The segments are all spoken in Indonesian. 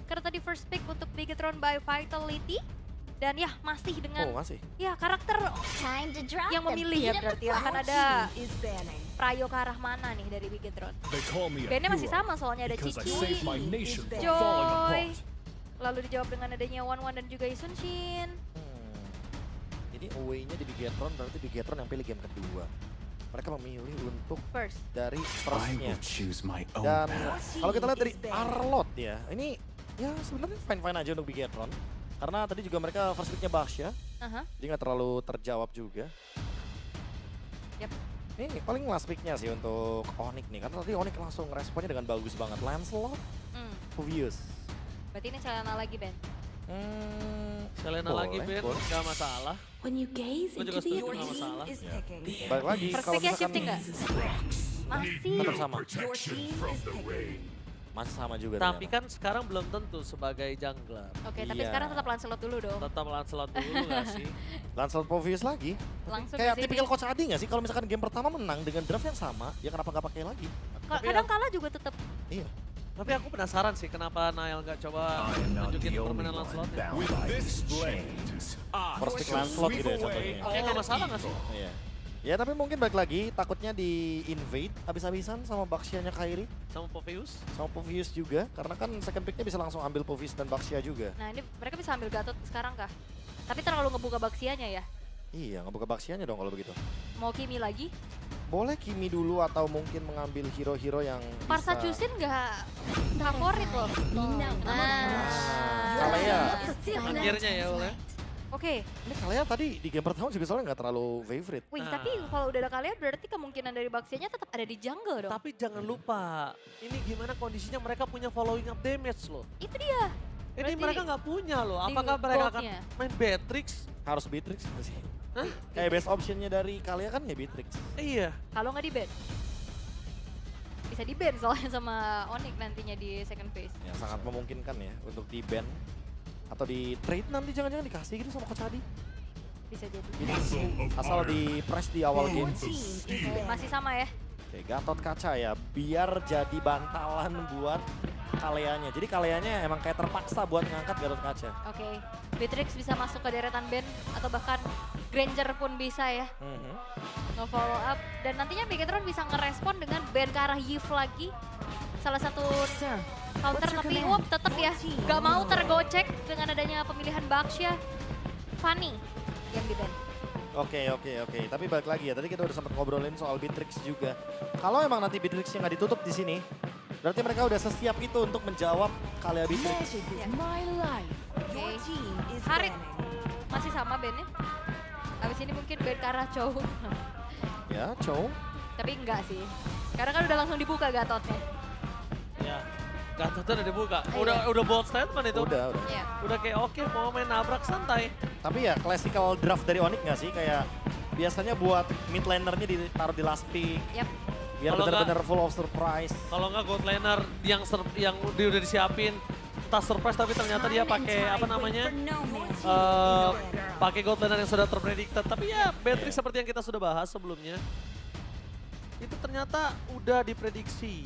Karena tadi first pick untuk Bigetron by Vitality. Dan ya masih dengan masih. ya karakter Time to drop yang the memilih ya beat of the berarti clock. akan ada Prayo ke arah mana nih dari Bigetron. They call me a Bandnya masih hero sama soalnya ada because I Cici, saved my nation from Joy, falling apart. lalu dijawab dengan adanya Wan dan juga Isun Shin. Jadi away-nya di Bigetron, berarti Bigetron yang pilih game kedua. Mereka memilih untuk First. dari I first-nya. will choose my own Dan path. kalau kita lihat dari Arlot ya, ini ya sebenarnya fine-fine aja untuk Bigetron. Karena tadi juga mereka first pick-nya Baxia, Aha. jadi nggak terlalu terjawab juga. Yap. Ini paling last pick-nya sih untuk Onyx nih, karena tadi Onyx langsung responnya dengan bagus banget. Lancelot, Hmm. Obvious. Berarti ini Selena lagi Ben. Selena lagi Ben, boleh. nggak masalah. When you gaze Gue into juga the setuju nggak abyss, masalah. Balik lagi, First kalau pick-nya misalkan shifting nggak? Masih. tetap sama, masih sama juga. Tapi ternyata. kan sekarang belum tentu sebagai jungler. Oke, tapi Iya. sekarang tetap Lancelot dulu dong. Tetap Lancelot dulu nggak sih? Lancelot Obvious lagi. Langsung Kayak ke sini. tipikal Coach Adi nggak sih? Kalau misalkan game pertama menang dengan draft yang sama, ya kenapa nggak pakai lagi? Tapi Kadang kalah juga tetap. Iya. Tapi aku penasaran sih kenapa Nael nggak coba I am not nunjukin the only permainan one Lancelotnya. bound With by this these blade, chains. First pick Lancelot gitu ya contohnya. Kayak nggak masalah nggak sih? Iya. Ya tapi mungkin balik lagi, takutnya di invade habis-habisan sama Baxia-nya Kairi, Sama Poveus? sama Povius juga. Karena kan second pick-nya bisa langsung ambil Povius dan Baxia juga. Nah ini mereka bisa ambil Gatot sekarang kah? Tapi terlalu ngebuka Baxianya ya. Iya, ngebuka Baxia-nya dong kalau begitu. Mau Kimi lagi? Boleh Kimi dulu atau mungkin mengambil hero-hero yang Parsa bisa... Chusin nggak favorit loh. Kalau ya, Akhirnya ya oleh. Oke, ini kalian tadi di game pertama juga soalnya nggak terlalu favorite. wih Nah. tapi kalau udah ada kalian berarti kemungkinan dari Baxianya tetap ada di jungle dong. Tapi jangan lupa, ini gimana kondisinya mereka punya following up damage loh. Itu dia. Ini Berarti mereka nggak punya loh. di Apakah mereka akan goldnya. main Beatrix? Harus Beatrix nggak sih? Hah? Kayak best optionnya dari kalian kan ya Beatrix. Iya. Kalau nggak di ban. Bisa di ban soalnya sama Onyx nantinya di second phase. Ya sangat memungkinkan ya untuk di ban atau di trade nanti jangan-jangan dikasih gitu sama Coach Adi. Bisa jadi. Asal di press di awal game. Masih sama ya. Oke, Gatot Kaca ya, biar jadi bantalan buat Kaleanya. Jadi Kaleanya emang kayak terpaksa buat ngangkat Gatot Kaca. Oke. Beatrix bisa masuk ke deretan ban atau bahkan Granger pun bisa ya. Nge-follow up. Dan nantinya Bigetron bisa ngerespon dengan ban ke arah Yves lagi. Salah satu counter tapi Uap tetap ya gak mau tergocek dengan adanya pemilihan Baxia. Fanny yang di ban. Oke. Tapi balik lagi ya, tadi kita udah sempat ngobrolin soal Beatrix juga. Kalau emang nanti Beatrixnya nggak ditutup di sini, berarti mereka udah sesiap itu untuk menjawab Kalea Beatrix. Oke. Harit masih sama bandnya. Abis ini mungkin band ke arah Chow. Ya, Chow. Tapi enggak sih. Karena kan udah langsung dibuka Gatotnya. Ya. Gatotnya udah dibuka. Iya. Udah bold statement itu. Udah. Iya. Udah kayak oke mau main nabrak santai. Tapi ya classical draft dari Onyx nggak sih? Kayak biasanya buat mid lanernya ditaruh di last pick. Yap. Biar Kalau benar-benar full of surprise. Kalau nggak gold laner yang dia udah disiapin tas surprise tapi ternyata dia pakai apa namanya? Pakai gold laner yang sudah terpredicted. Tapi ya Beatrix seperti yang kita sudah bahas sebelumnya. Itu ternyata udah diprediksi.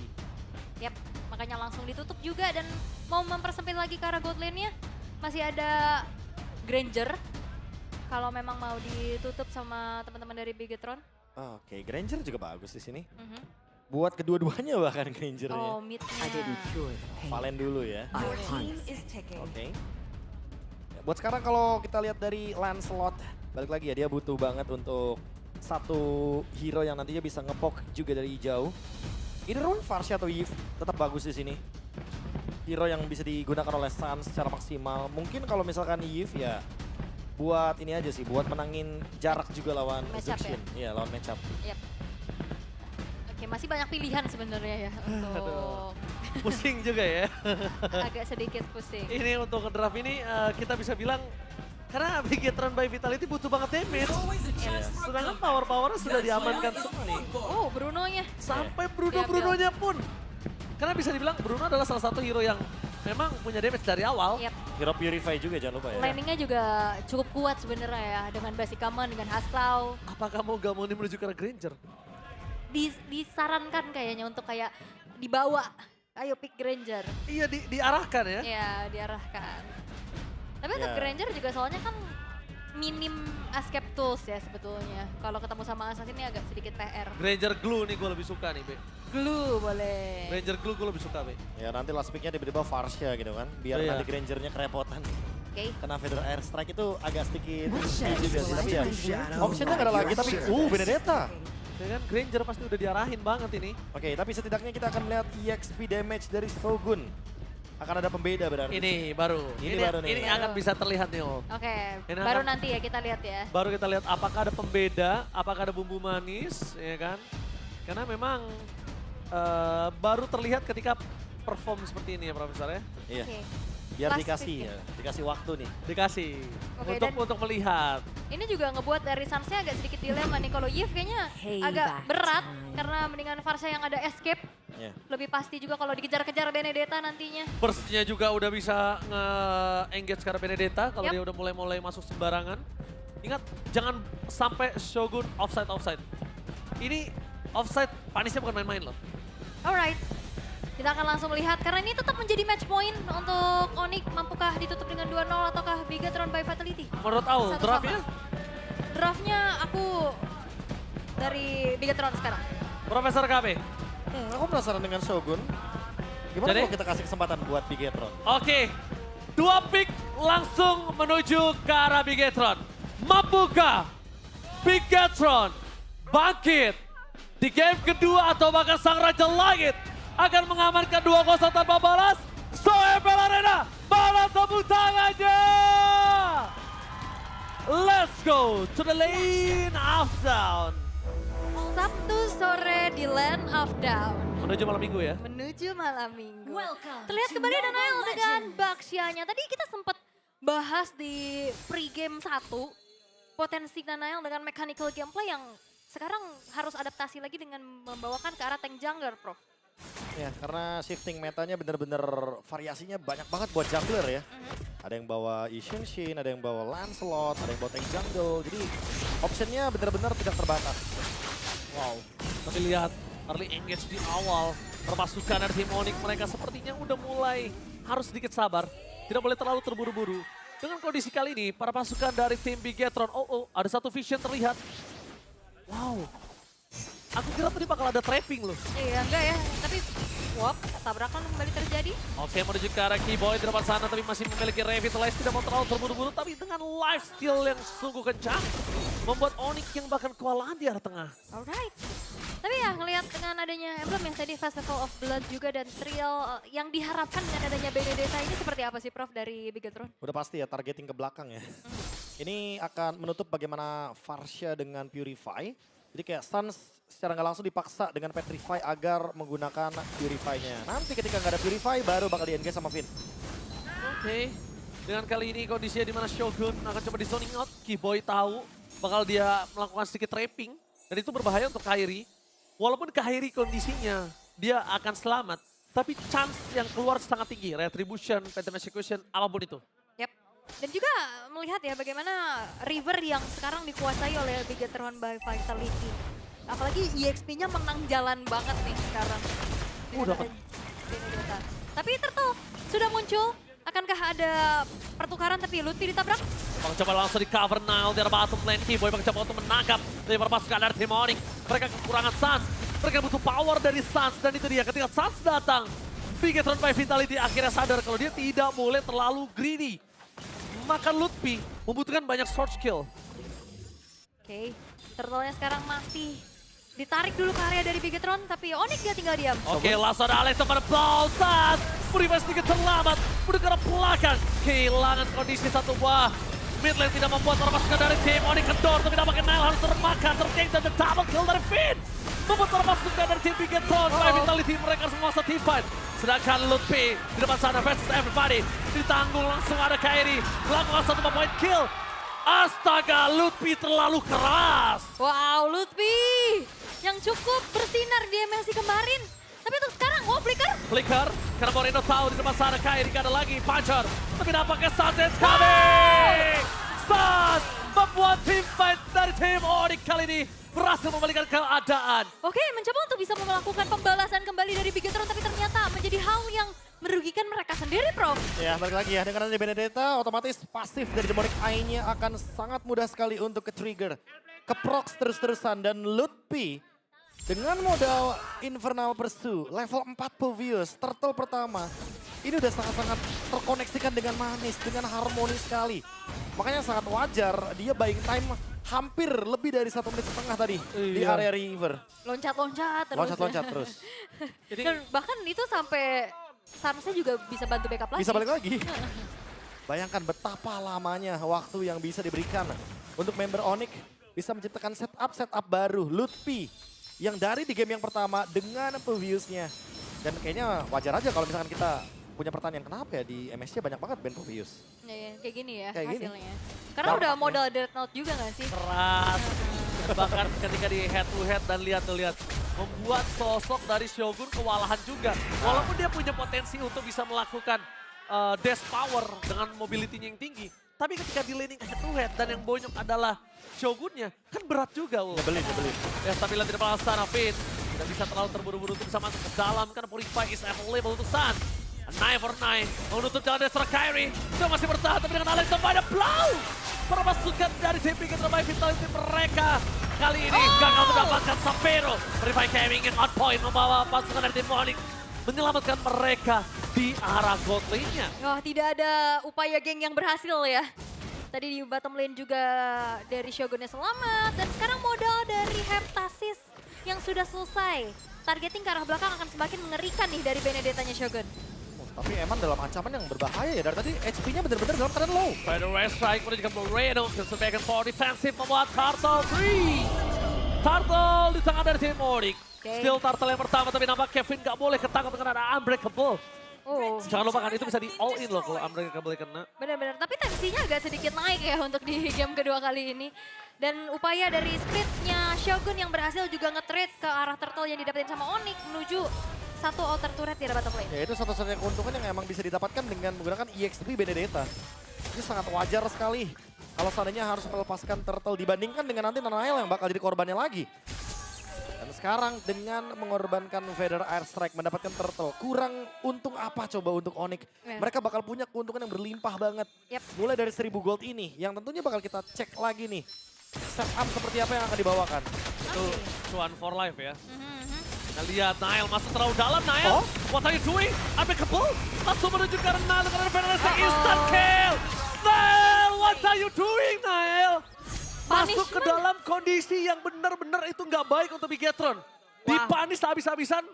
Yap. Makanya langsung ditutup juga dan mau mempersempit lagi ke arah gold lane-nya. Masih ada Granger. Kalau memang mau ditutup sama teman-teman dari Bigetron. Oke, Granger juga bagus di sini. Mhm. Buat kedua-duanya bahkan Grangernya. Oh, mid-nya. Valen dulu ya. Oke. Ya, buat sekarang kalau kita lihat dari Lancelot, balik lagi ya dia butuh banget untuk satu hero yang nantinya bisa ngepok juga dari jauh. Either way, Farsi atau Yves tetap bagus di sini. Hero yang bisa digunakan oleh Sun secara maksimal. Mungkin kalau misalkan Yves ya buat ini aja sih, buat menangin jarak juga lawan Matchup Zuxian. Iya, lawan matchup. Yap. Oke, masih banyak pilihan sebenarnya ya untuk Pusing juga ya. agak sedikit pusing. Ini untuk draft ini kita bisa bilang karena Bigetron by Vitality butuh banget damage. Sedangkan power-powernya sudah diamankan semua nih. Oh, Bruno-nya. Sampai Diambil. Bruno-Brunonya pun. Karena bisa dibilang Bruno adalah salah satu hero yang memang punya damage dari awal. Yap. Hero Purify juga jangan lupa ya. Landingnya juga cukup kuat sebenarnya ya dengan Basic Common, dengan Hasclaw. Apakah mau gak mau ini menuju ke arah Granger? Disarankan kayaknya untuk kayak dibawa ayo pick Granger. Iya diarahkan ya. Ya, diarahkan. Tapi untuk Ya. Granger juga soalnya kan minim escape tools ya sebetulnya. Kalau ketemu sama Assassin ini agak sedikit PR. Granger Glue nih gue lebih suka nih, Be. Glue boleh. Ranger Glue gue lebih suka, Be. Ya nanti last picknya tiba-tiba Farsha gitu kan. Biar Iya. nanti Grangernya kerepotan. Oke. Kena Feather Air Strike itu agak sedikit juga sih. Tapi ya optionnya gak ada lagi. Tapi Benedetta. Ya kan Granger pasti udah diarahin banget ini. Oke, tapi setidaknya kita akan melihat EXP damage dari Shogun. Akan ada pembeda berarti. Ini baru. Ini baru nih. Ini akan bisa terlihat nih, Om. Oke, Ini baru akan- nanti ya kita lihat ya. Baru kita lihat apakah ada pembeda, apakah ada bumbu manis, ya kan? Karena memang baru terlihat ketika perform seperti ini ya, Profesor ya. Iya. Oke. Biar Last dikasih pick ya. Dikasih waktu nih. Dikasih Oke, untuk melihat. Ini juga ngebuat dari Suns-nya agak sedikit dilema nih. Kalau Yves kayaknya agak berat karena mendingan Farsha yang ada escape. Iya. Lebih pasti juga kalau dikejar-kejar Benedetta nantinya. Burst-nya juga udah bisa nge-engage ke Benedetta kalau Yap. dia udah mulai masuk sembarangan. Ingat, jangan sampai Shogun offside. Ini offside, punishnya bukan main-main loh. Alright, kita akan langsung melihat karena ini tetap menjadi match point untuk Onyx. Mampukah ditutup dengan 2-0 ataukah Bigatron by Fatality? Menurut Aul, Satu draftnya? sama. Draftnya aku dari Bigatron sekarang. Profesor KB. Aku penasaran dengan Shogun. Gimana Jadi? kalau kita kasih kesempatan buat Bigetron? Oke, 2 pick langsung menuju ke arah Bigatron. Mampukah Bigatron bangkit di game kedua atau bahkan Sang Raja Langit akan mengamankan 2-0 tanpa balas? So MPL Arena, mana tepuk tangannya? Let's go to the lane of down. Sabtu sore di Land of Down. Menuju malam minggu ya. Menuju malam minggu. Welcome Terlihat to kembali Mobile Danael dengan Legends. Baxianya. Tadi kita sempat bahas di pre-game 1. Potensi Danael dengan mechanical gameplay yang sekarang harus adaptasi lagi dengan membawakan ke arah tank jungler, Prof. Ya, karena shifting metanya bener-bener variasinya banyak banget buat jungler ya. Ada yang bawa Ishin Shin, ada yang bawa Lancelot, ada yang bawa tank jungle. Jadi optionnya bener-bener tidak terbatas. Wow, tapi lihat early engage di awal. Permasukan dari tim Onyx mereka sepertinya udah mulai harus sedikit sabar. Tidak boleh terlalu terburu-buru. Dengan kondisi kali ini, para pasukan dari tim Bigatron, ada satu vision terlihat. Wow, aku kira tadi bakal ada trapping loh. Iya, enggak ya. Tapi, wop, tabrakan kembali terjadi. Oke, menuju ke arah Keyboy di depan sana, tapi masih memiliki Revitalize. Tidak mau terlalu terburu-buru, tapi dengan life steal yang sungguh kencang. Membuat Onyx yang bahkan kewalahan di arah tengah. Alright. Tapi ya ngelihat dengan adanya emblem yang tadi Festival of Blood juga dan Trial yang diharapkan dengan adanya Benedetta ini seperti apa sih Prof dari Bigatron? Udah pasti ya targeting ke belakang ya. Ini akan menutup bagaimana Farsha dengan Purify. Jadi kayak Suns secara nggak langsung dipaksa dengan Petrify agar menggunakan Purify-nya. Nanti ketika nggak ada Purify baru bakal di-engage sama Finn. Oke, dengan kali ini kondisinya di mana Shogun akan coba di zoning out. Keyboy tahu bakal dia melakukan sedikit trapping. Dan itu berbahaya untuk Kairi. Walaupun Kairi kondisinya dia akan selamat. Tapi chance yang keluar sangat tinggi. Retribution, Phantom Execution, apapun itu. Yap. Dan juga melihat ya bagaimana River yang sekarang dikuasai oleh Bigatron by Vitality. Apalagi EXP-nya menang jalan banget nih sekarang. Dapat. Benedetta. Tapi Turtle sudah muncul. Akankah ada pertukaran tapi Lutfi ditabrak? Bang coba langsung di cover now dari bottom lane. Keyboy Bang coba untuk menangkap dari pasukan dari tim Onyx. Mereka kekurangan Suns. Mereka butuh power dari Suns. Dan itu dia ketika Suns datang. Bigatron by Vitality akhirnya sadar kalau dia tidak boleh terlalu greedy. Maka Lutfi membutuhkan banyak short skill. Oke, Turtle-nya sekarang masih ditarik dulu ke area dari Bigatron, tapi Onyx dia tinggal diam. Oke, langsung ada Alex pada Baltas. Purify sedikit terlambat. Udah ke arah belakang. Kehilangan kondisi satu buah. Mid lane tidak membuat para pasukan dari tim Onyx kendor. Tapi nampaknya Nile harus termakan. Terkait dan the double kill dari Finn. Membuat para pasukan dari tim Bigatron. By Vitality mereka semua team fight. Sedangkan Lutfi di depan sana versus everybody. Ditanggung langsung ada Kairi. Melakukan satu point kill. Astaga, Lutfi terlalu keras. Wow, Lutfi yang cukup bersinar di MLC kemarin. Tapi untuk sekarang, flicker. Flicker, karena Moreno tahu di depan sana Kairi gak ada lagi, Puncher. Tapi nampaknya Suns is coming! Suns membuat tim fight dari tim Onyx kali ini berhasil membalikan keadaan. Oke, mencoba untuk bisa melakukan pembalasan kembali dari Bigetron, tapi ternyata menjadi hal yang merugikan mereka sendiri, Prof. Ya, balik lagi ya. Dengan ada Benedetta, otomatis pasif dari Demonic Eye-nya akan sangat mudah sekali untuk ke-trigger. Ke-procs terus-terusan, dan Lutfi dengan modal Infernal Pursuit, level 4 Povius, turtle pertama. Ini udah sangat-sangat terkoneksikan dengan manis, dengan harmonis sekali. Makanya sangat wajar dia buying time hampir lebih dari 1,5 menit tadi di area river. Loncat-loncat terus. Loncat-loncat terus. Dan bahkan itu sampai Sansnya juga bisa bantu backup lagi. Bisa balik lagi. Bayangkan betapa lamanya waktu yang bisa diberikan untuk member Onyx bisa menciptakan setup baru. Lutfi yang dari di game yang pertama dengan Povius-nya. Dan kayaknya wajar aja kalau misalkan kita punya pertanyaan kenapa ya di MSC banyak banget band Povius. Ya, kayak gini ya Kayak gini. hasilnya. Karena udah modal Death Note juga gak sih? Keras. Bahkan ketika di head to head dan lihat membuat sosok dari Shogun kewalahan juga. Walaupun dia punya potensi untuk bisa melakukan dash power dengan mobility-nya yang tinggi. Tapi ketika di laning head to head dan yang bonyok adalah Shogunnya, kan berat juga. Nyebelin. Ya, tapi tidak malah Sana Fit. Tidak bisa terlalu terburu-buru untuk bisa masuk ke dalam karena Purify is available untuk Sun. 9 for 9 menutup jalan Destra Kyrie. Dia masih bertahan tapi dengan Alex by the blow. Permasukan dari tim Bigetron terbaik vitality mereka. Kali ini gagal mendapatkan Sapero. Purify Kyrie ingin on point membawa pasukan dari tim Onyx. Menyelamatkan mereka di arah gold lane-nya. Wah, tidak ada upaya geng yang berhasil ya. Tadi di bottom lane juga dari Shogunnya selamat. Dan sekarang modal dari Heptasis yang sudah selesai. Targeting ke arah belakang akan semakin mengerikan nih dari Benedettanya Shogun. Tapi emang dalam ancaman yang berbahaya ya. Dari tadi HP-nya benar-benar dalam keadaan low. By the way, strike kemudian juga Moreno. Sebagian for defensive membuat Turtle 3. Turtle di tangan dari tim Onyx. Still Turtle yang pertama tapi nampak Kevin gak boleh ketangkap dengan ada Unbreakable. Oh, Jangan lupa kan itu bisa di all in loh kalau Unbreakable kena. benar-benar. Tapi tensinya agak sedikit naik ya untuk di game kedua kali ini. Dan upaya dari Split-nya Shogun yang berhasil juga nge-trade ke arah Turtle yang didapetin sama Onyx menuju satu outer turret di bottom lane. Ya itu satu-satunya keuntungan yang emang bisa didapatkan dengan menggunakan EXP Benedetta. Ini sangat wajar sekali kalau seandainya harus melepaskan Turtle dibandingkan dengan nanti Nanael yang bakal jadi korbannya lagi. Dan sekarang dengan mengorbankan Feather Airstrike mendapatkan Turtle, kurang untung apa coba untuk Onyx? Mereka bakal punya keuntungan yang berlimpah banget. Yep. Mulai dari 1000 gold ini yang tentunya bakal kita cek lagi nih. Setup seperti apa yang akan dibawakan. Itu cuan for life ya. Kita lihat Nael masuk terlalu dalam, Nael. What are you doing? Unbreakable. Langsung menuju ke arah Nael dengan Federasi instant kill. Nael, what are you doing, Nael? Masuk ke dalam kondisi yang benar-benar itu nggak baik untuk Bigetron. Dipanis habis-habisan,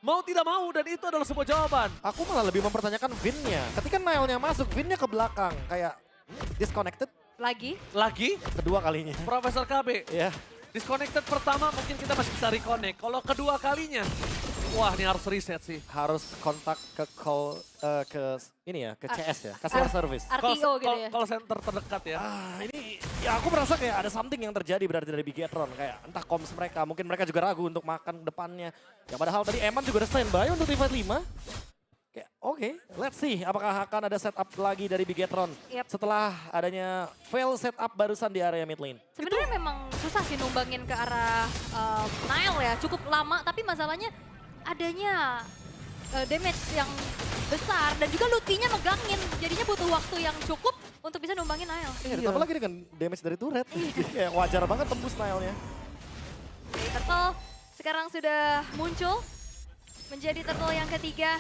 mau tidak mau, dan itu adalah sebuah jawaban. Aku malah lebih mempertanyakan Vin-nya. Ketika Nailnya masuk, Vin-nya ke belakang. Kayak disconnected Lagi? kedua kalinya. Profesor KB. Ya. Disconnected pertama mungkin kita masih bisa reconnect. Kalau kedua kalinya, wah ini harus reset sih. Harus kontak ke call ke ini ya, ke CS ya, customer service. RTO gitu ya? Call center terdekat ya. Ini ya aku merasa kayak ada something yang terjadi berarti dari Bigetron. Kayak entah comms mereka, mungkin mereka juga ragu untuk makan depannya. Ya padahal tadi Eman juga udah standby untuk Divide 5. Kayak oke, let's see apakah akan ada setup lagi dari Bigetron. Yep. Setelah adanya fail setup barusan di area mid lane. Sebenarnya memang susah sih numbangin ke arah Nile ya, cukup lama. Tapi masalahnya adanya damage yang besar dan juga Lutfi-nya megangin. Jadinya butuh waktu yang cukup untuk bisa numbangin Nile. Iya, ditambah lagi dengan damage dari turret. Jadi kayak wajar banget tembus Nile-nya. Jadi Turtle sekarang sudah muncul menjadi Turtle yang ketiga.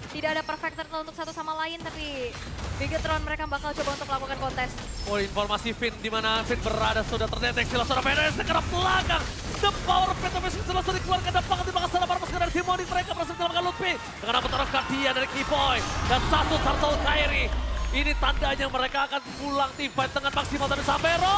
Tidak ada perfect Turtle untuk satu sama lain, tapi Bigetron mereka bakal coba untuk melakukan kontes. Oh, informasi Finn di mana Finn berada sudah terdeteksi oleh seorang PNS ke arah belakang. The power of Petrovic selesai dikeluarkan dan bahkan dibakar salah para pasukan dari tim Onyx. Mereka berhasil menyelamatkan Lutfi dengan dapat taruh Kardia dari Keyboy dan satu Turtle Kyrie. Ini tandanya mereka akan pulang tim fight dengan maksimal dari Sapero.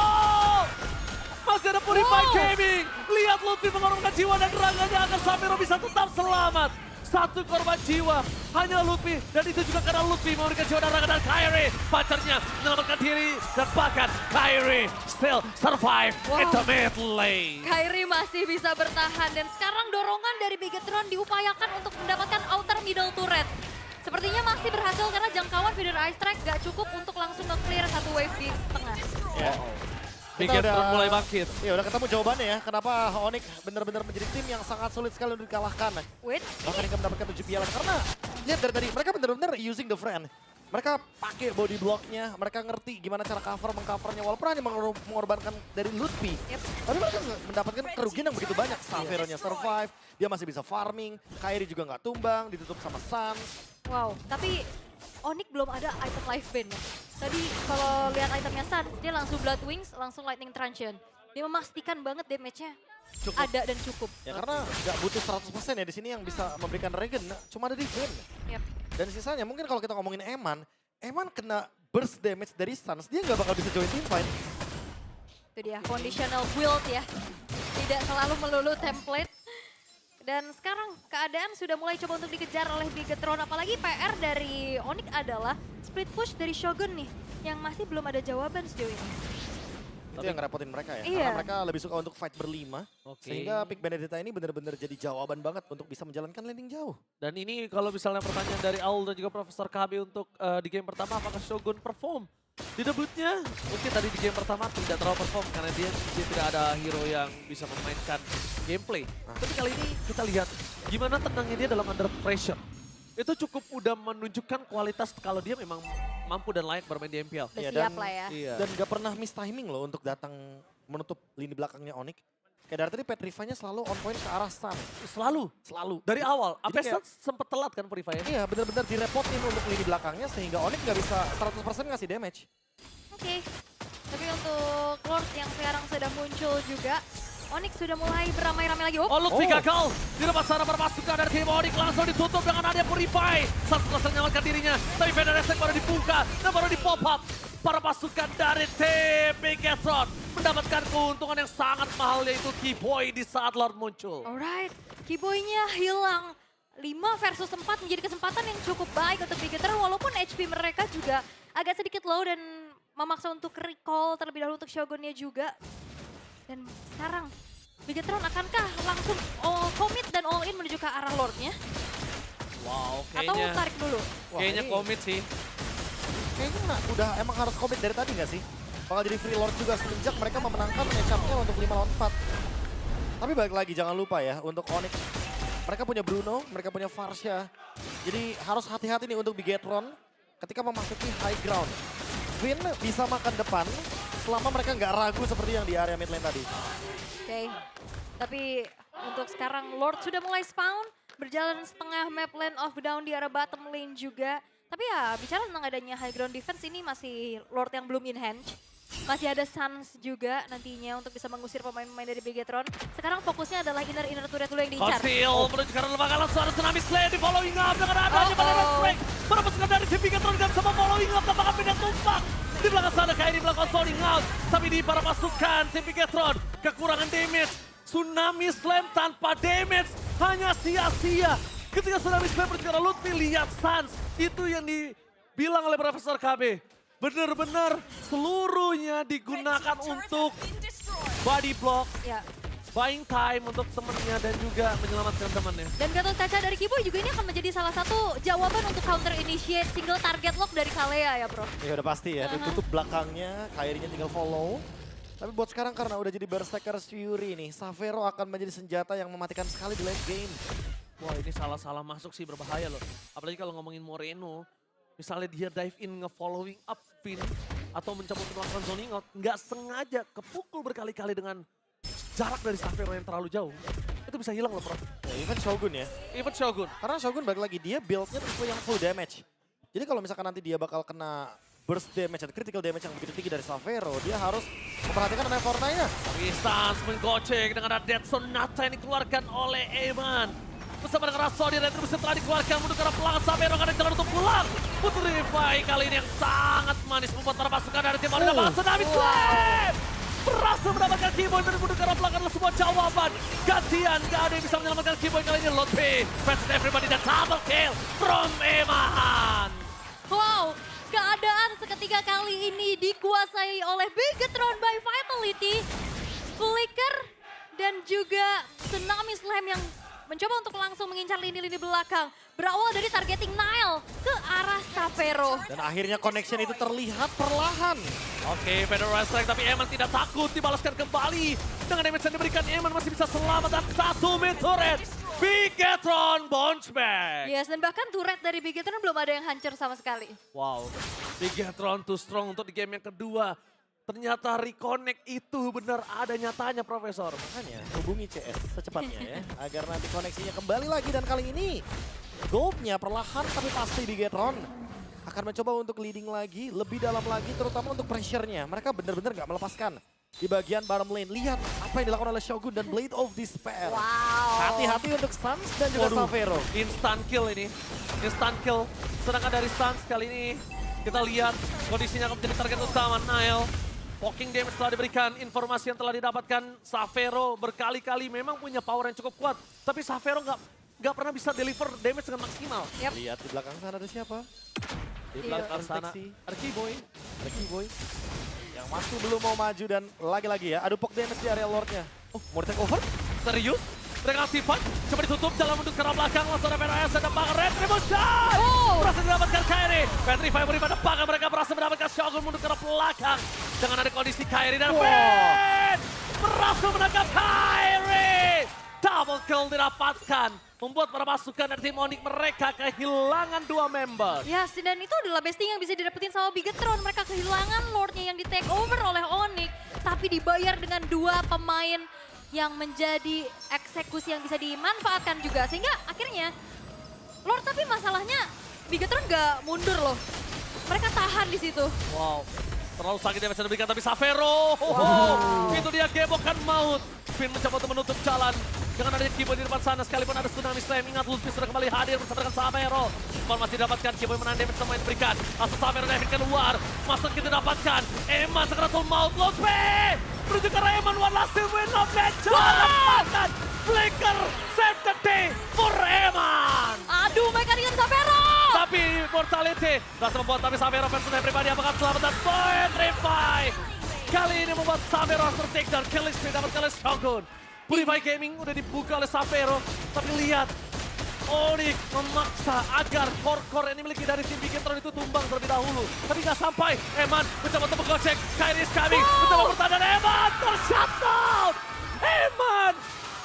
Masih ada Purify Gaming. Lihat Lutfi mengorbankan jiwa dan raganya agar Sapero bisa tetap selamat. Satu korban jiwa, hanya Lutfi. Dan itu juga karena Lutfi memberikan jiwa dan raga dan Kyrie. Pacarnya menyelamatkan diri. Dan bahkan Kyrie still survive in the mid lane. Kyrie masih bisa bertahan dan sekarang dorongan dari Bigetron diupayakan untuk mendapatkan outer middle turret. Sepertinya masih berhasil karena jangkauan Feather Ice Strike gak cukup untuk langsung nge-clear satu wave di tengah. Ya. Bigetron mulai bangkit. Ya udah ketemu jawabannya ya, kenapa Onyx benar-benar menjadi tim yang sangat sulit sekali untuk dikalahkan. Wait, Bahkan hingga mendapatkan 7 piala, karena lihat dari tadi mereka benar-benar using the friend. Mereka pakai body blocknya, mereka ngerti gimana cara mengcovernya walaupun hanya mengorbankan dari Lutfi. Yep. Tapi mereka mendapatkan kerugian yang begitu banyak. Xavier-nya survive, dia masih bisa farming, Kairi juga nggak tumbang, ditutup sama Suns. wow. Tapi Onyx belum ada item life band ya. Tadi kalau lihat itemnya Suns, dia langsung Blood Wings, langsung Lightning Truncheon. Dia memastikan banget damage-nya ada dan cukup. Ya karena nggak butuh 100% ya di sini yang bisa memberikan regen, cuma ada di Vayne. Yep. Dan sisanya mungkin kalau kita ngomongin Eman kena burst damage dari Suns, dia nggak bakal bisa join team fight. Itu dia, conditional build ya. Tidak selalu melulu template. Dan sekarang keadaan sudah mulai coba untuk dikejar oleh Bigetron. Apalagi PR dari Onyx adalah split push dari Shogun nih. Yang masih belum ada jawaban sejauh ini. Itu yang ngerepotin mereka ya. Iya. Karena mereka lebih suka untuk fight berlima. Oke. Sehingga pick Benedetta ini benar-benar jadi jawaban banget untuk bisa menjalankan landing jauh. Dan ini kalau misalnya pertanyaan dari Aul dan juga Profesor KB untuk di game pertama, apakah Shogun perform? Di debutnya mungkin tadi di game pertama tidak terlalu perform karena dia tidak ada hero yang bisa memainkan gameplay. Tapi kali ini kita lihat gimana tenangnya dia dalam under pressure. Itu cukup udah menunjukkan kualitas kalau dia memang mampu dan layak bermain di MPL. Udah Iya, siap lah ya. Iya. Dan gak pernah miss timing loh untuk datang menutup lini belakangnya Onyx. Kayak dari tadi Petrify-nya selalu on point ke arah Sun. Selalu. Selalu. Dari awal, Jadi Apesat sempet telat kan Purify ya? Iya benar-benar direpotin untuk lini belakangnya sehingga Onyx gak bisa 100% ngasih damage. Oke. Tapi untuk Lord yang sekarang sedang muncul juga, Onyx sudah mulai beramai-ramai lagi. Oh, Lutfi Oh. gagal. Di depan sana berpasukan dari tim Onyx langsung ditutup dengan adanya Purify. Saat selesai menyelamatkan dirinya, tapi Veneresek baru dibuka dan baru di pop up. Para pasukan dari tim Bigetron mendapatkan keuntungan yang sangat mahal yaitu Keyboy di saat Lord muncul. Alright, Keyboy-nya hilang. 5 versus 4 menjadi kesempatan yang cukup baik untuk Bigetron walaupun HP mereka juga agak sedikit low dan memaksa untuk recall terlebih dahulu untuk Shogunnya juga. Dan sekarang Bigetron akankah langsung all commit dan all in menuju ke arah Lordnya? Wow, Atau tarik dulu? kayaknya ini- komit sih. Kayaknya udah emang harus komit dari tadi gak sih? Bakal jadi free lord juga semenjak mereka memenangkan match-up-nya untuk 5 lawan 4. Tapi balik lagi jangan lupa ya untuk Onyx. Mereka punya Bruno, mereka punya Varsha. Jadi harus hati-hati nih untuk Bigetron ketika memasuki high ground. Win bisa makan depan selama mereka nggak ragu seperti yang di area mid lane tadi. Oke, tapi untuk sekarang Lord sudah mulai spawn, berjalan setengah map lane of down di arah bottom lane juga. Tapi ya bicara tentang adanya high ground defense ini masih Lord yang belum in hand. Masih ada Suns juga nantinya untuk bisa mengusir pemain-pemain dari Bigetron. Sekarang fokusnya adalah inner turret dulu yang diincar. Kostil menuju ke arah lembaga langsung ada Tsunami Slayer di following up dengan adanya pada Strike. Para pasukan dari tim Bigetron gak bisa following up tanpa pindah tumpak. Di belakang sana kayak di belakang sounding out. Tapi di para pasukan tim Bigetron kekurangan damage. Tsunami Slam tanpa damage hanya sia-sia. Ketika Tsunami Slam menuju ke arah Lutfi, lihat Suns. Itu yang dibilang oleh Profesor KB. Benar-benar seluruhnya digunakan untuk body block, Ya. buying time untuk temennya dan juga menyelamatkan temannya. Dan Gatot Kaca dari Keyboy juga ini akan menjadi salah satu jawaban untuk counter initiate single target lock dari Kalea ya bro. Ya udah pasti ya, ditutup belakangnya, Kairinya tinggal follow. Tapi buat sekarang karena udah jadi Berserker's Fury nih, Xavero akan menjadi senjata yang mematikan sekali di late game. Wah ini salah-salah masuk sih berbahaya loh. Apalagi kalau ngomongin Moreno, misalnya dia dive in nge-following up Finn atau mencoba untuk melakukan zoning out, nggak sengaja kepukul berkali-kali dengan jarak dari Xavero yang terlalu jauh. Itu bisa hilang loh Prof. Ya, even Shogun ya. Even Shogun. Karena Shogun balik lagi, dia build-nya tipe yang full damage. Jadi kalau misalkan nanti dia bakal kena burst damage dan critical damage yang begitu tinggi dari Xavero, dia harus memperhatikan dengan Fortnite-nya. Tapi Stans menggocek dengan ada Dead Sonata yang dikeluarkan oleh Eman. Bersama dengan Rasodi, Retribution telah dikeluarkan menuju ke arah pelanggan Xavero akan jalan untuk pulang. Purify kali ini yang sangat manis membuat para pasukan dari tim Marina Banget Tsunami Slam. Berhasil mendapatkan Keyboy dan menuju ke arah pelanggan adalah sebuah jawaban. Gantian, gak ada yang bisa menyelamatkan Keyboy kali ini. Lotfi versus everybody dan double kill from Eman. Wow, keadaan seketika kali ini dikuasai oleh Bigetron by Vitality. Flicker dan juga Tsunami Slam yang mencoba untuk langsung mengincar lini-lini belakang. Berawal dari targeting Nile ke arah Xavero. Dan akhirnya connection itu terlihat perlahan. Oke, Federal Strike tapi Eman tidak takut dibalaskan kembali. Dengan damage yang diberikan Eman masih bisa selamat dan 1 mid turret. Bigetron bounce back. Yes, dan bahkan turret dari Bigetron belum ada yang hancur sama sekali. Wow, Bigetron too strong untuk di game yang kedua. Ternyata reconnect itu benar ada nyatanya, Profesor. Makanya hubungi CS secepatnya ya, agar nanti koneksinya kembali lagi. Dan kali ini Goldnya perlahan tapi pasti Bigetron akan mencoba untuk leading lagi, lebih dalam lagi terutama untuk pressure-nya. Mereka benar-benar nggak melepaskan. Di bagian bottom lane, lihat apa yang dilakukan oleh Shogun dan Blade of Despair. Wow. Hati-hati untuk Suns dan juga Xavero. Instant kill ini, instant kill. Sedangkan dari Suns kali ini kita lihat kondisinya akan menjadi target utama Nile. Walking damage telah diberikan, informasi yang telah didapatkan Xavero berkali-kali memang punya power yang cukup kuat. Tapi Xavero nggak pernah bisa deliver damage dengan maksimal. Yep. Lihat di belakang sana ada siapa? Di belakang sana, Deteksi. Arkiboy. Boy yang masih belum mau maju dan lagi-lagi ya adu poke damage di area Lordnya. Oh, mau take over? Serius? Mereka aktifan, coba ditutup jalan untuk ke arah belakang, langsung ada PNS dan bakal Retribution! Berhasil mendapatkan Kairi, Petrify beri pada bakal mereka berhasil mendapatkan Shogun mundur ke arah belakang. Dengan ada kondisi Kairi dan Finn berhasil menangkap Kairi! Double kill didapatkan, membuat para pasukan dari tim Onyx mereka kehilangan 2 member. Yes, dan itu adalah besting yang bisa didapetin sama Bigetron. Mereka kehilangan Lordnya yang di take over oleh Onyx, tapi dibayar dengan 2 pemain yang menjadi eksekusi yang bisa dimanfaatkan juga. Sehingga akhirnya Lord, tapi masalahnya Bigetron gak mundur loh. Mereka tahan di situ. Wow, terlalu sakit yang bisa diberikan tapi Xavero. Itu dia gebokan maut. Finn mencoba untuk menutup jalan. Dengan adanya Kiboy di depan sana, sekalipun ada Tsunami Slam. Ingat Lutfi sudah kembali hadir bersama dengan Xavero. Informasi didapatkan, Kiboy menahan damage semua yang diberikan. Langsung Xavero David keluar. Masuk kita dapatkan. Eman sekeratul maut Lutfi. Menuju ke arah Eman, one last win of nature. Dapatkan Flicker save the day for Eman. Aduh, mereka dengan Xavero. Tapi Mortality berhasil membuat tapi Xavero versus pribadi apakah selamat dan Petrify. Kali ini membuat Xavero harus take down, killing spree dapat oleh Shogun. Purify Gaming udah dibuka oleh Xavero, tapi lihat Onyx memaksa agar core-core yang dimiliki dari tim Bigetron itu tumbang terlebih dahulu. Tapi nggak sampai, Eman mencoba untuk menggocek, Kairi is coming, mencoba bertahan dan Eman ter-shutdown! Eman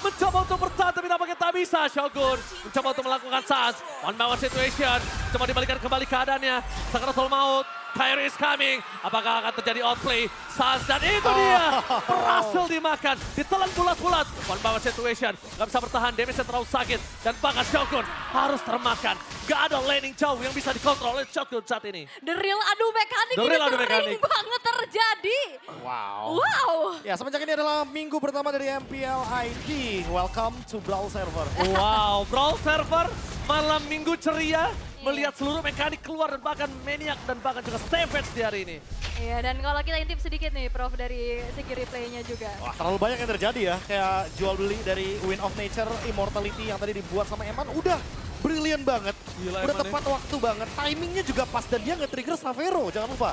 mencoba untuk bertahan tapi nampaknya tak bisa. Shogun mencoba untuk melakukan sans. One by one situation, coba dibalikan kembali keadaannya. Sakaratul maut, Kairi is coming. Apakah akan terjadi outplay? Sans dan itu dia berhasil dimakan. Ditelan bulat-bulat. One by one situation, gak bisa bertahan, damage terlalu sakit. Dan bahkan Shogun harus termakan. Gak ada laning jauh yang bisa dikontrol oleh Shogun saat ini. The real adu mekanik The ini real adu sering mekanik. banget terjadi. Wow. Wow. Ya, semenjak ini adalah minggu pertama dari MPL ID. Welcome to Brawl Server. Wow, Brawl Server malam minggu ceria. Melihat seluruh mekanik keluar dan bahkan Maniac dan bahkan juga Savage di hari ini. Iya, dan kalau kita intip sedikit nih Prof dari segi replaynya juga. Wah, terlalu banyak yang terjadi ya. Kayak jual beli dari Wind of Nature, Immortality yang tadi dibuat sama Eman udah brilian banget. Gila, udah Eman tepat waktu banget. Timingnya juga pas dan dia nge-trigger Xavero, jangan lupa.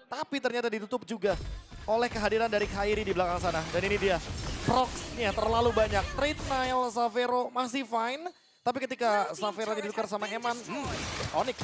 Tapi ternyata ditutup juga oleh kehadiran dari Kairi di belakang sana. Dan ini dia, procs-nya terlalu banyak. Trade Nile Xavero masih fine. Tapi ketika Xavero ditukar sama Eman, Onyx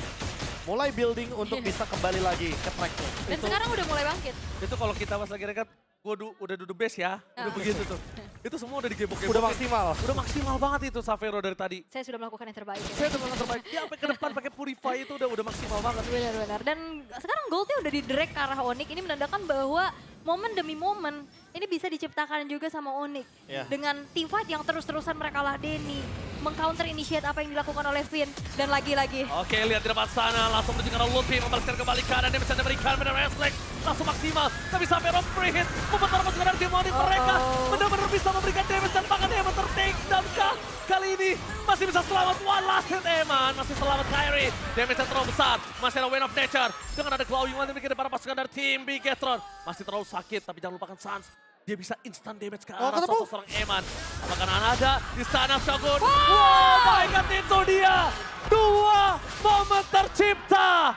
mulai building untuk bisa kembali lagi ke track-nya. Dan sekarang udah mulai bangkit. Itu kalau kita pas lagi rekat, udah duduk base ya, udah begitu tuh. Itu semua udah digebok-gebok. Udah maksimal. Udah maksimal banget itu Xavero dari tadi. Saya sudah melakukan yang terbaik. Saya udah melakukan terbaik. Dia sampai ke depan pakai Purify itu udah maksimal banget. Benar-benar. Dan sekarang Goldnya udah di-drag ke arah Onyx. Ini menandakan bahwa momen demi momen ini bisa diciptakan juga sama Onyx. Yeah. Dengan teamfight yang terus-terusan mereka ladeni. Meng-counter initiate apa yang dilakukan oleh Finn. Dan lagi-lagi. Oke, lihat di depan sana. Langsung menuju ke arah Lutfi. Membalaskan kembali kanan. Dia bisa diberikan benar refleks. Langsung maksimal. Tapi Xavero free hit. Membuat para pasukan dari tim Onyx mereka benar-benar bisa memberikan damage. Dan bahkan Eman ter-take down kah? Kali ini masih bisa selamat. One last hit Eman. Masih selamat Kairi. Damage yang terlalu besar. Masih ada Wind of Nature. Dengan ada glowing one yang bikin para pasukan dari tim Bigetron. Masih terlalu sakit. Tapi jangan lupakan Sans. Dia bisa instant damage ke arah sosok seorang Eman. Apakah ada di sana Shogun? Wow, my God, itu dia. 2 momen tercipta.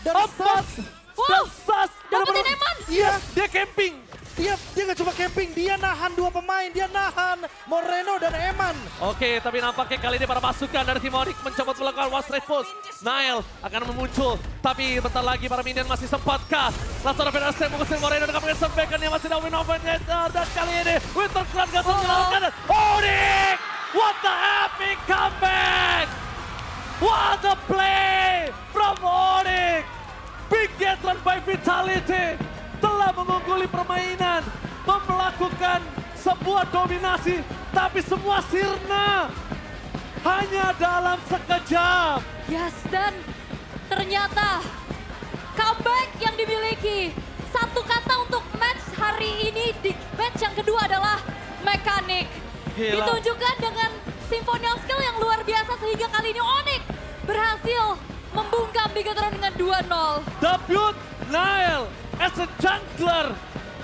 Dan Suns Wow, Sas dapetin Eman. Iya, dia camping. Dia nggak cuma camping, dia nahan 2 pemain, dia nahan Moreno dan Eman. Oke, tapi nampaknya kali ini para pasukan dari tim Onyx mencoba melakukan one straight push. Nile akan memuncul, tapi bentar lagi para minion masih sempatkah. Langsung ada Federasi mengusir Moreno dengan pengen Bacon yang masih ada win over Nether. Dan kali ini Winter Clan gagal menyelamatkan. Onyx! What the epic comeback! What a play from Onyx! Bigetron by Vitality telah mengungguli permainan, melakukan sebuah dominasi, tapi semua sirna hanya dalam sekejap. Yes, dan ternyata comeback yang dimiliki. Satu kata untuk match hari ini di match yang kedua adalah mekanik. Gila. Ditunjukkan dengan symphonial skill yang luar biasa sehingga kali ini Onyx berhasil membungkam Bigetron dengan 2-0. Debut Nile as a jungler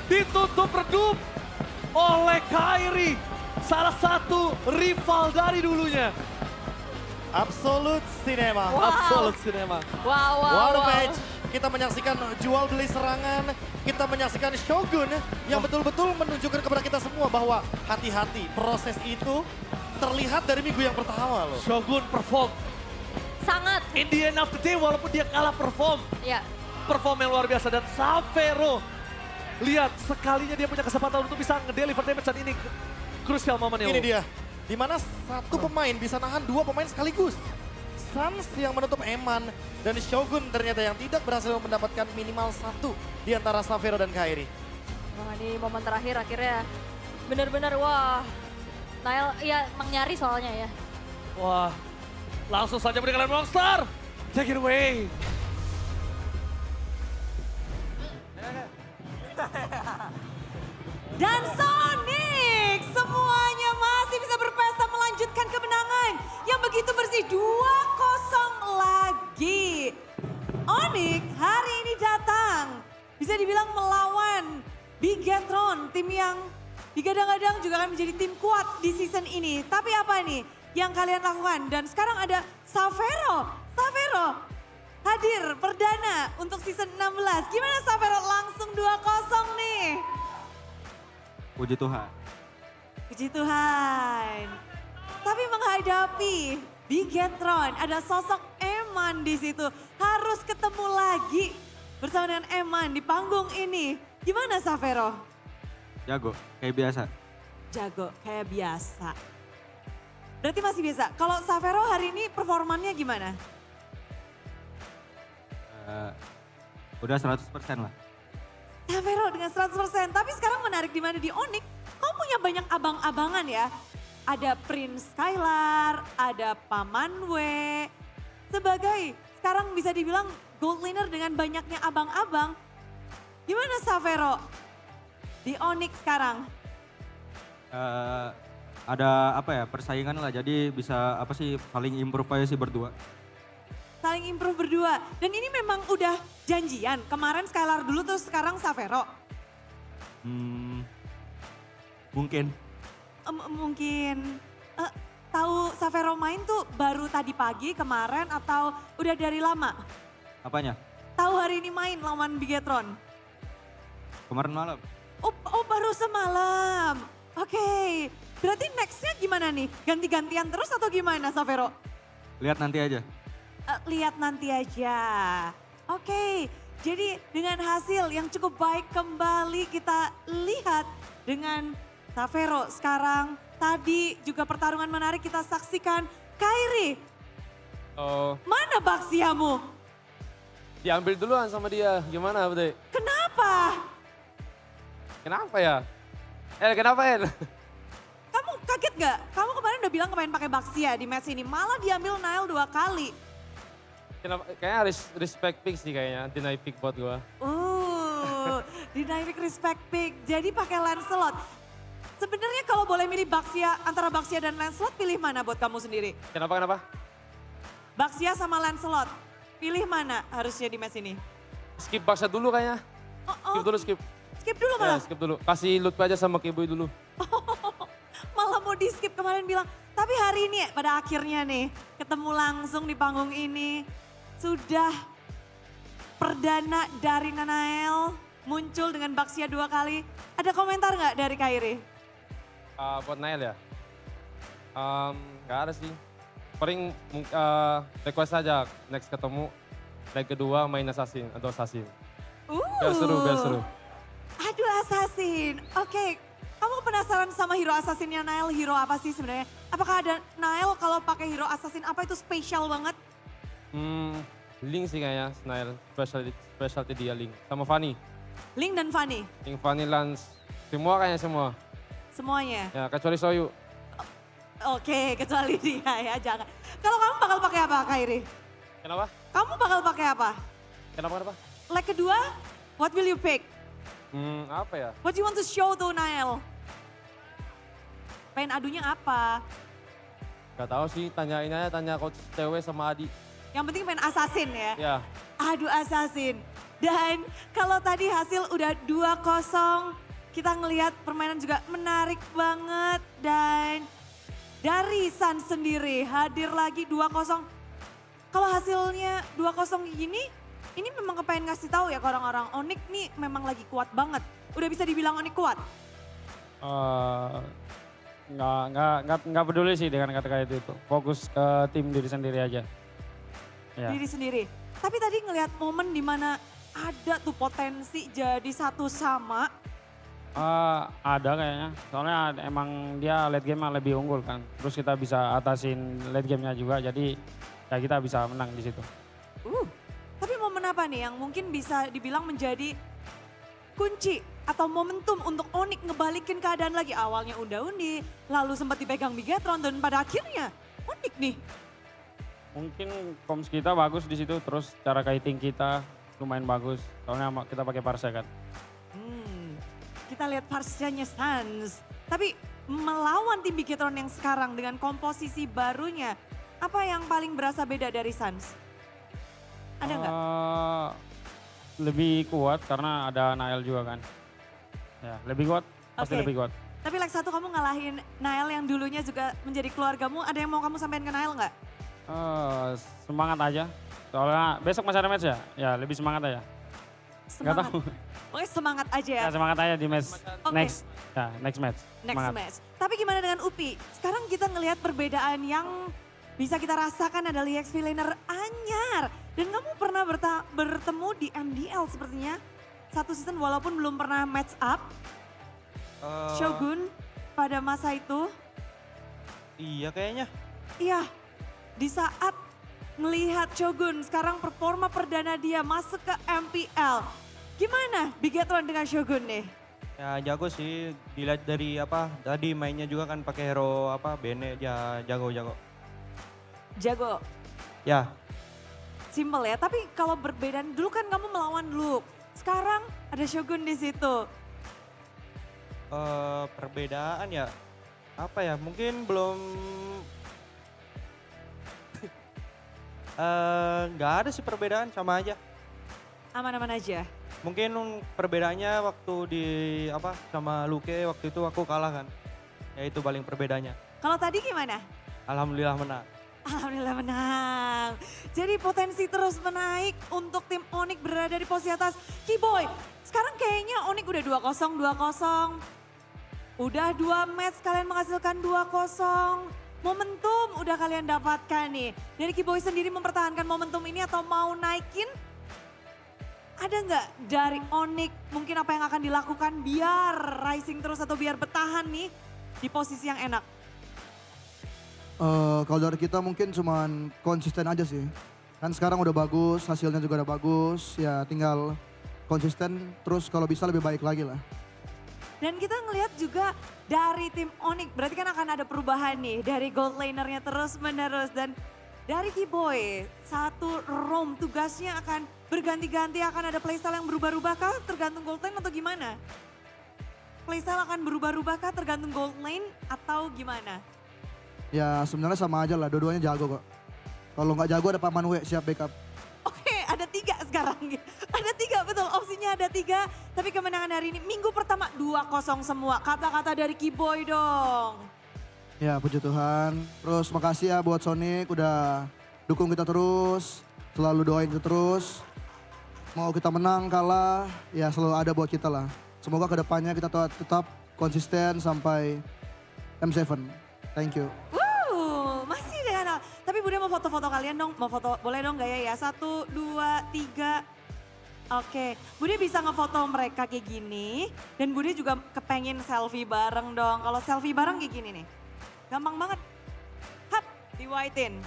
ditutup redup oleh Kairi, salah satu rival dari dulunya. Absolute Cinema. Wow. Absolute Cinema. Wow, wow, What a wow. match. Kita menyaksikan jual beli serangan, kita menyaksikan Shogun yang betul-betul menunjukkan kepada kita semua bahwa hati-hati, proses itu terlihat dari minggu yang pertama loh. Shogun perform. Sangat, In the end of the day, walaupun dia kalah perform ya. yang luar biasa. Dan Savero, lihat sekalinya dia punya kesempatan untuk bisa ngedeliver damage dan ini crucial momen ya. Ini dia, di mana satu pemain bisa nahan 2 pemain sekaligus. Sans yang menutup Eman dan Shogun ternyata yang tidak berhasil mendapatkan minimal 1 di antara Savero dan Kairi. Wah, ini momen terakhir akhirnya benar-benar wah. Nile ya emang nyari soalnya ya. Wah, langsung saja berikan Monster. Take it away. Dan Sonic semuanya masih bisa berpesta melanjutkan kemenangan yang begitu bersih 2-0 lagi. Onyx hari ini datang bisa dibilang melawan Bigetron, tim yang digadang-gadang juga akan menjadi tim kuat di season ini. Tapi apa nih yang kalian lakukan? Dan sekarang ada Savero. Savero hadir perdana untuk season 16. Gimana Savero langsung 2-0 nih? Puji Tuhan. Puji Tuhan. Tapi menghadapi Bigetron, ada sosok Eman di situ. Harus ketemu lagi bersama dengan Eman di panggung ini. Gimana Savero? Jago, kayak biasa. Jago, kayak biasa. Berarti masih biasa. Kalau Savero hari ini performannya gimana? Udah 100% lah. Savero dengan 100%. Tapi sekarang menarik di mana di Onyx, kau punya banyak abang-abangan ya. Ada Prince Skylar, ada Paman W. Sebagai sekarang bisa dibilang gold laner dengan banyaknya abang-abang. Gimana Savero di Onyx sekarang? Ada apa ya, persaingan lah. Jadi bisa apa sih, saling improve aja sih berdua. Saling improve berdua. Dan ini memang udah janjian. Kemarin Skylar dulu terus sekarang Savero. Mungkin. Mungkin tahu Savero main tuh baru tadi pagi kemarin atau udah dari lama? Apanya? Tahu hari ini main lawan Bigetron? Kemarin malam. Oh baru semalam. Oke. Berarti nextnya gimana nih? Ganti-gantian terus atau gimana Savero? Lihat nanti aja. Lihat nanti aja. Oke. Jadi dengan hasil yang cukup baik kembali kita lihat dengan Savero sekarang. Tadi juga pertarungan menarik kita saksikan. Kairi, Oh, mana Baxiamu? diambil duluan sama dia. Gimana, Budi? Kenapa? Kenapa ya? Kenapa, El? Kamu kaget gak? Kamu kemarin udah bilang kepengen pakai Baxia di match ini. Malah diambil Nile 2 kali. Kenapa? Kayaknya respect pick sih kayaknya. Deny pick buat gua. Dynamic respect pick. Jadi pakai Lancelot. Sebenarnya kalau boleh milih Baxia, antara Baxia dan Lancelot, pilih mana buat kamu sendiri? Kenapa? Baxia sama Lancelot, pilih mana harusnya di match ini? Skip Baksa dulu kayaknya. Skip dulu, skip. Skip dulu Ya, malah. skip dulu. Kasih loot aja sama Kiboy dulu. Malah mau di skip kemarin bilang. Tapi hari ini pada akhirnya nih, ketemu langsung di panggung ini. Sudah perdana dari Nanael muncul dengan Baxia 2 kali. Ada komentar nggak dari Kairi? Buat Nail ya? Nggak ada sih. Paling request aja next ketemu. Leg kedua main Assassin atau Assassin. Biar seru. Aduh Assassin, oke. Kamu penasaran sama hero Assassinnya Nail, hero apa sih sebenarnya? Apakah ada Nail kalau pakai hero Assassin apa itu spesial banget? Link sih kayaknya, Nail. Specialty dia Link. Sama Fanny. Link dan Fanny? Link, Fanny, Lance. Semua kayaknya semua. Semuanya? Ya kecuali Soyu. Oke, kecuali dia ya, jangan. Kalau kamu bakal pakai apa Kairi? Kenapa? Kamu bakal pakai apa? Kenapa? Leg kedua, what will you pick? Apa ya? What you want to show to Nail? Pengen adunya apa? Gak tahu sih, tanya coach cewek sama Adi. Yang penting pengen Assassin ya? Ya. Aduh Assassin. Dan kalau tadi hasil udah 2-0, kita ngelihat permainan juga menarik banget. Dan dari Sun sendiri hadir lagi 2-0. Kalau hasilnya 2-0 gini, ini memang kepengen ngasih tahu ya ke orang-orang Onyx nih memang lagi kuat banget. Udah bisa dibilang Onyx kuat? Nggak peduli sih dengan kata-kata itu. Fokus ke tim diri sendiri aja. Ya. Diri sendiri. Tapi tadi ngelihat momen dimana ada tuh potensi jadi satu sama. Ada kayaknya. Soalnya emang dia late game lebih unggul kan. Terus kita bisa atasin late game-nya juga. Jadi ya kita bisa menang di situ. Tapi momen apa nih yang mungkin bisa dibilang menjadi kunci atau momentum untuk Onyx ngebalikin keadaan lagi? Awalnya unda-undi, lalu sempat dipegang Bigetron dan pada akhirnya Onyx nih. Mungkin comms kita bagus di situ, terus cara kiting kita lumayan bagus. Soalnya kita pakai Parse kan. Kita lihat Parsenya Suns. Tapi melawan tim Bigetron yang sekarang dengan komposisi barunya, apa yang paling berasa beda dari Suns? Ada nggak? Lebih kuat karena ada Nail juga kan. Ya, lebih kuat, pasti Oke. lebih kuat. Tapi leg satu kamu ngalahin Nail yang dulunya juga menjadi keluargamu. Ada yang mau kamu sampaikan ke Nail nggak? Semangat aja. Soalnya besok masih ada match ya? Ya lebih semangat aja. Nggak tahu. Pokoknya semangat aja ya. Ya, semangat aja di match Oke. next. Ya, next match. Next Semangat. match. Tapi gimana dengan Upi? Sekarang kita ngelihat perbedaan yang bisa kita rasakan adalah EXP laner anyar. Dan kamu pernah bertemu di MDL sepertinya. Satu season walaupun belum pernah match up. Shogun pada masa itu. Iya kayaknya. Iya, di saat melihat Shogun sekarang performa perdana dia masuk ke MPL. Gimana Bigetron dengan Shogun nih? Ya jago sih, dilihat dari tadi mainnya juga kan pakai hero Bene, ya jago. Jago, Ya, simple ya. Tapi kalau berbeda, dulu kan kamu melawan Luke. Sekarang ada Shogun di situ. perbedaan ya, mungkin belum, nggak ada sih perbedaan, sama aja. Aman-aman aja. Mungkin perbedaannya waktu sama Luke waktu itu aku kalah kan. Ya itu paling perbedaannya. Kalau tadi gimana? Alhamdulillah menang. Alhamdulillah menang. Jadi potensi terus menaik untuk tim Onyx berada di posisi atas. Keyboy, sekarang kayaknya Onyx udah 2-0. Udah 2 match kalian menghasilkan 2-0. Momentum udah kalian dapatkan nih. Dari Keyboy sendiri mempertahankan momentum ini atau mau naikin? Ada nggak dari Onyx mungkin apa yang akan dilakukan biar rising terus atau biar bertahan nih di posisi yang enak? Kalau dari kita mungkin cuman konsisten aja sih. Kan sekarang udah bagus, hasilnya juga udah bagus. Ya tinggal konsisten terus kalau bisa lebih baik lagi lah. Dan kita ngelihat juga dari tim Onyx, berarti kan akan ada perubahan nih dari gold lanernya terus menerus. Dan dari Keyboy, satu roam tugasnya akan berganti-ganti, akan ada playstyle yang berubah-ubah kah tergantung gold lane atau gimana? Playstyle akan berubah-ubah kah tergantung gold lane atau gimana? Ya sebenarnya sama aja lah, dua-duanya jago kok. Kalau nggak jago ada Paman W siap backup. Oke, ada 3 sekarang. Ada 3, betul. Opsinya ada 3. Tapi kemenangan hari ini, minggu pertama 2-0 semua. Kata-kata dari Keyboy dong. Ya puji Tuhan. Terus makasih ya buat Sonic udah dukung kita terus. Selalu doain kita terus. Mau kita menang, kalah, ya selalu ada buat kita lah. Semoga kedepannya kita tetap konsisten sampai M7. Thank you. Masih dengan tapi Bude mau foto-foto kalian dong, mau foto boleh dong gak ya? 1, 2, 3. Oke, Bude bisa ngefoto mereka kayak gini dan Bude juga kepengen selfie bareng dong. Kalau selfie bareng kayak gini nih, gampang banget. Hap, di whitein.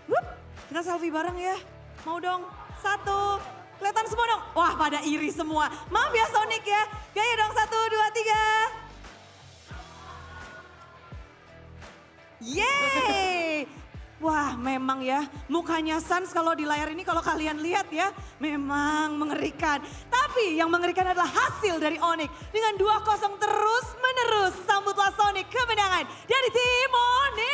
Wup, kita selfie bareng ya. Mau dong? 1, kelihatan semua dong. Wah pada iri semua. Maaf ya Sonic ya. Gaya dong 1, 2, 3. Yeay. Wah memang ya mukanya Suns kalau di layar ini kalau kalian lihat ya memang mengerikan. Tapi yang mengerikan adalah hasil dari Onyx. Dengan 2-0 terus menerus sambutlah Sonic kemenangan dari tim Onyx.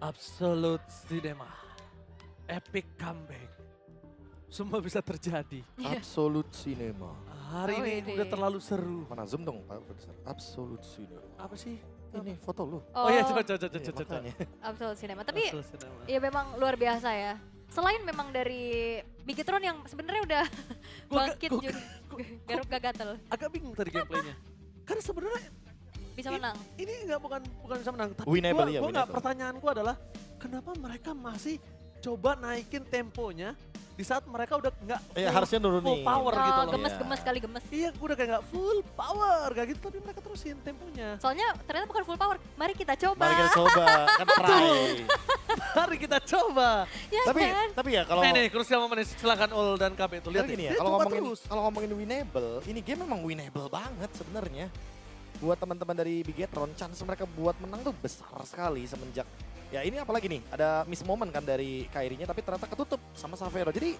Absolute Cinema. Epic comeback. Semua bisa terjadi. Absolute Cinema. Hari ini udah terlalu seru. Mana zoom dong Pak Produser. Absolute Cinema. Apa sih? Ini foto lu. Oh iya coba. Absolute Cinema. Tapi Absolute Cinema. ya memang luar biasa ya. Selain memang dari Bigetron yang sebenarnya udah bangkit juga. Garuk gak gatel. Agak bingung tadi gameplaynya. Karena sebenarnya Bisa menang. ini nggak bukan bisa menang. Tapi Winnable ya, gua nggak, winnable. pertanyaanku adalah kenapa mereka masih coba naikin temponya di saat mereka udah nggak harusnya nurunin. full power gitu loh. Gemes-gemes kali gemes. Iya, gue udah kayak nggak full power kayak gitu, tapi mereka terusin temponya. Soalnya ternyata bukan full power. Mari kita coba. Mari kita coba, kan try. Mari kita coba. Ya Tapi kan? tapi ya kalau Nih, krusial momen silakan Ul dan KB itu lihat Tapi gini nih. ya, Dia coba kalau ngomongin winnable, ini game memang winnable banget sebenarnya. Buat teman-teman dari Bigetron, chance mereka buat menang tuh besar sekali semenjak ya ini apalagi nih, ada miss moment kan dari Kairinya tapi ternyata ketutup sama Savero. Jadi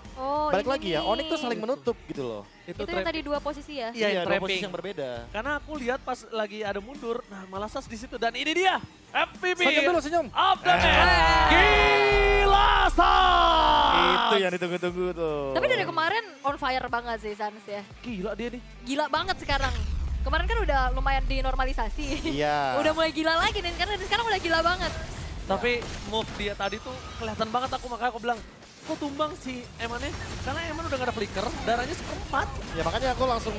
balik lagi ya, Onyx tuh saling menutup gitu loh. Itu yang tadi 2 posisi ya? Iya, dua trapping. posisi yang berbeda. Karena aku lihat pas lagi ada mundur, nah malah Sas di situ dan ini dia MVP Senyum dulu, senyum. of the match. Gila Sas! Itu yang ditunggu-tunggu tuh. Tapi dari kemarin on fire banget sih Sans ya. Gila dia nih. Gila banget sekarang. Kemarin kan udah lumayan dinormalisasi. Iya. Udah mulai gila lagi nih, karena sekarang udah gila banget. Tapi move dia tadi tuh kelihatan banget makanya aku bilang, kok tumbang si Emannya? Karena Eman udah gak ada flicker, darahnya seperempat. Ya makanya aku langsung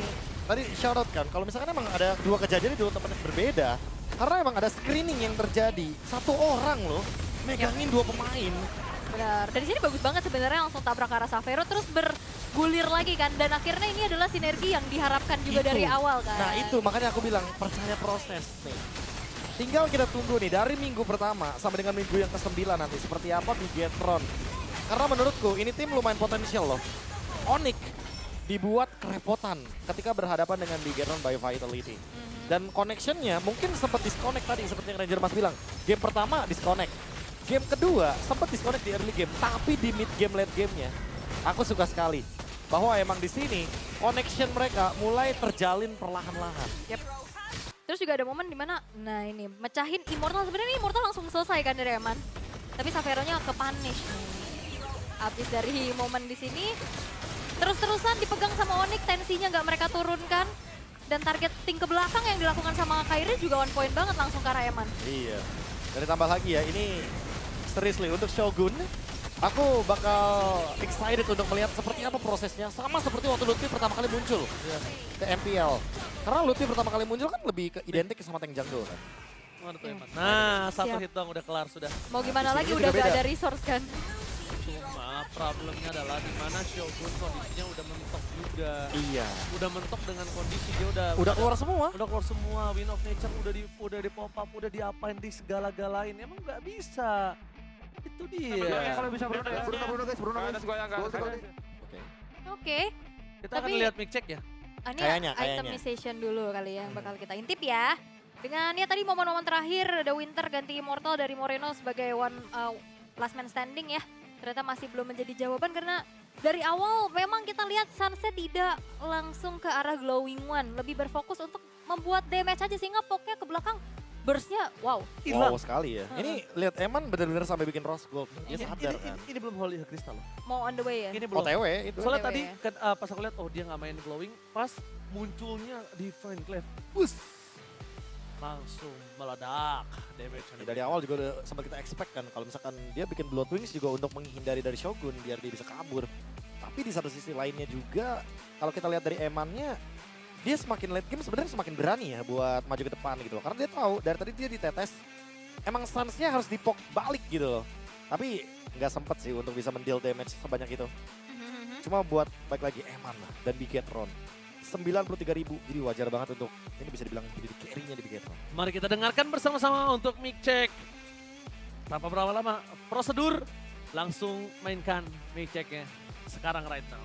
tadi shout out kan, kalau misalkan emang ada 2 kejadian di 2 tempat yang berbeda, karena emang ada screening yang terjadi. 1 orang loh megangin 2 pemain. Benar. Dari sini bagus banget sebenarnya langsung tabrak ke arah Savero terus bergulir lagi kan. Dan akhirnya ini adalah sinergi yang diharapkan juga Itu. dari awal kan. Nah itu makanya aku bilang percaya proses nih. Tinggal kita tunggu nih dari minggu pertama sampai dengan minggu yang ke-9 nanti seperti apa Bigetron. Karena menurutku ini tim lumayan potensial loh. Onyx dibuat kerepotan ketika berhadapan dengan Bigetron by Vitality. Dan connectionnya mungkin sempat disconnect tadi seperti yang Ranger Mas bilang. Game pertama disconnect. Game kedua sempat disconnect di early game, tapi di mid game, late gamenya aku suka sekali bahwa emang di sini connection mereka mulai terjalin perlahan-lahan. Yep. Terus juga ada momen dimana, nah ini mecahin Immortal, sebenarnya Immortal langsung selesai kan dari Eman. Tapi Saveronya ke-punish nih. Abis dari momen di sini, terus-terusan dipegang sama Onyx, tensinya nggak mereka turunkan. Dan targeting ke belakang yang dilakukan sama Kairi juga on point banget langsung ke arah Eman. Iya, dan ditambah lagi ya ini seriously untuk Shogun, aku bakal excited untuk melihat seperti apa prosesnya. Sama seperti waktu Lutfi pertama kali muncul ke MPL. Karena Lutfi pertama kali muncul kan lebih ke identik sama tank jungle kan. Nah, satu Siap. hit dong udah kelar sudah. Mau gimana di lagi sini udah juga gak beda. ada resource kan. Cuma problemnya adalah di mana Shogun kondisinya udah mentok juga. Iya. Udah mentok dengan kondisi dia Udah keluar semua. Udah keluar semua, Win of Nature udah di pop up, udah diapain, di segala-galain. Emang nggak bisa. Itu dia. Kalau bisa Bruno ya. Bruno guys, Bruno guys. Oke. Kita akan Tapi- lihat mic check ya. Ini Kayaknya. itemization dulu kali ya yang bakal kita intip ya. Dengan ya tadi momen-momen terakhir ada Winter ganti Immortal dari Moreno sebagai last man standing ya. Ternyata masih belum menjadi jawaban karena Dari awal memang kita lihat Sunset tidak langsung ke arah Glowing One. Lebih berfokus untuk membuat damage aja sehingga poknya ke belakang burst-nya wow. Wow sekali ya. Ini lihat Eman benar-benar sampai bikin Rose Gold. Dia sadar kan. Ini belum Holy Crystal loh. Mau on the way ya? Ini belum. OTW itu. Soalnya OTW tadi ya. kan, pas aku lihat, oh dia nggak main glowing, pas munculnya Divine Glaive, bus, langsung meledak damage. Dari awal juga udah sempat kita expect kan kalau misalkan dia bikin Blood Wings juga untuk menghindari dari Shogun biar dia bisa kabur. Tapi di satu sisi lainnya juga kalau kita lihat dari Emannya dia semakin late game sebenarnya semakin berani ya buat maju ke depan gitu loh. Karena dia tahu dari tadi dia ditetes emang stance-nya harus dipok balik gitu loh. Tapi nggak sempet sih untuk bisa mendeal damage sebanyak itu. Cuma buat baik lagi Eman lah dan Bigetron. 93.000 jadi wajar banget untuk ini bisa dibilang jadi carry-nya di Bigetron. Mari kita dengarkan bersama-sama untuk mic check. Tanpa berapa lama, prosedur langsung mainkan mic check-nya sekarang right now.